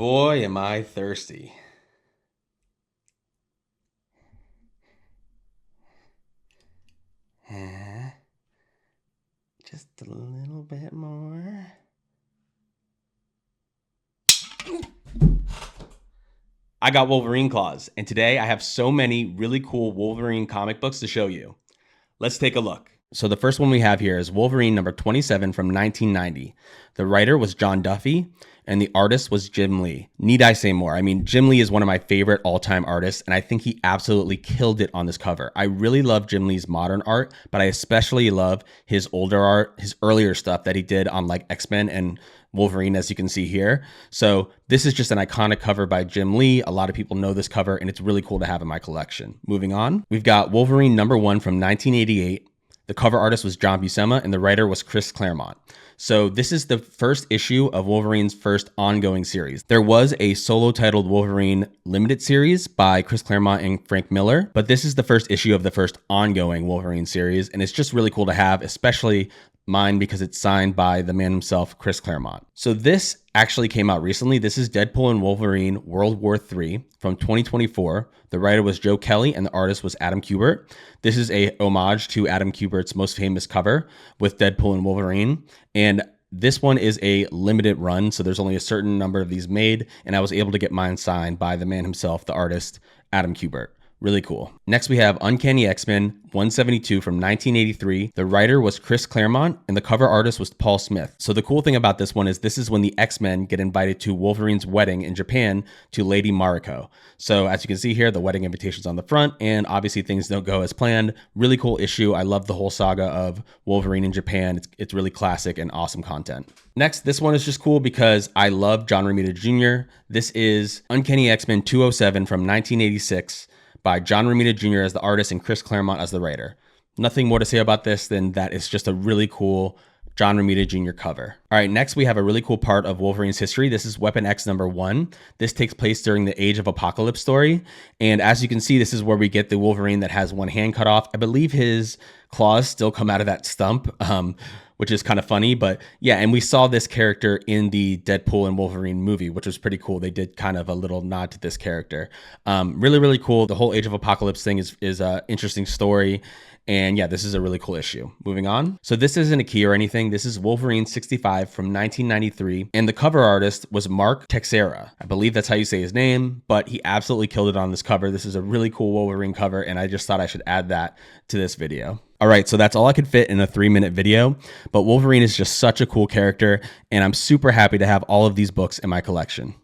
Boy, am I thirsty. Just a little bit more. I got Wolverine claws, and today I have so many really cool Wolverine comic books to show you. Let's take a look. So the first one we have here is Wolverine number 27 from 1990. The writer was John Duffy, and the artist was Jim Lee. Need I say more? I mean, Jim Lee is one of my favorite all-time artists, and I think he absolutely killed it on this cover. I really love Jim Lee's modern art, but I especially love his older art, his earlier stuff that he did on like Xmen and Wolverine, as you can see here. So this is just an iconic cover by Jim Lee. A lot of people know this cover, and it's really cool to have in my collection. Moving on, we've got Wolverine number 1 from 1988. The cover artist was John Buscema, and the writer was Chris Claremont. So this is the first issue of Wolverine's first ongoing series. There was a solo titled Wolverine limited series by Chris Claremont and Frank Miller, but this is the first issue of the first ongoing Wolverine series, and it's just really cool to have, especially mine because it's signed by the man himself, Chris Claremont. So this actually came out recently. This is Deadpool and Wolverine World War III from 2024. The writer was Joe Kelly and the artist was Adam Kubert. This is a homage to Adam Kubert's most famous cover with Deadpool and Wolverine. And this one is a limited run, so there's only a certain number of these made, and I was able to get mine signed by the man himself, the artist, Adam Kubert. Really cool. Next, we have Uncanny X-Men 172 from 1983. The writer was Chris Claremont, and the cover artist was Paul Smith. So the cool thing about this one is this is when the X-Men get invited to Wolverine's wedding in Japan to Lady Mariko. So as you can see here, the wedding invitation's on the front, and obviously things don't go as planned. Really cool issue. I love the whole saga of Wolverine in Japan. It's really classic and awesome content. Next, this one is just cool because I love John Romita Jr. This is Uncanny X-Men 207 from 1986. By John Romita Jr. as the artist and Chris Claremont as the writer. Nothing more to say about this than that it's just a really cool John Romita Jr. cover. All right, next we have a really cool part of Wolverine's history. This is Weapon X number 1. This takes place during the Age of Apocalypse story. And as you can see, this is where we get the Wolverine that has one hand cut off. I believe his claws still come out of that stump, which is kind of funny. But yeah, and we saw this character in the Deadpool and Wolverine movie, which was pretty cool. They did kind of a little nod to this character. Really, really cool. The whole Age of Apocalypse thing is an interesting story. And yeah, this is a really cool issue. Moving on. So this isn't a key or anything. This is Wolverine 65 from 1993. And the cover artist was Mark Texeira. I believe that's how you say his name, but he absolutely killed it on this cover. This is a really cool Wolverine cover, and I just thought I should add that to this video. All right, so that's all I could fit in a 3-minute video, but Wolverine is just such a cool character, and I'm super happy to have all of these books in my collection.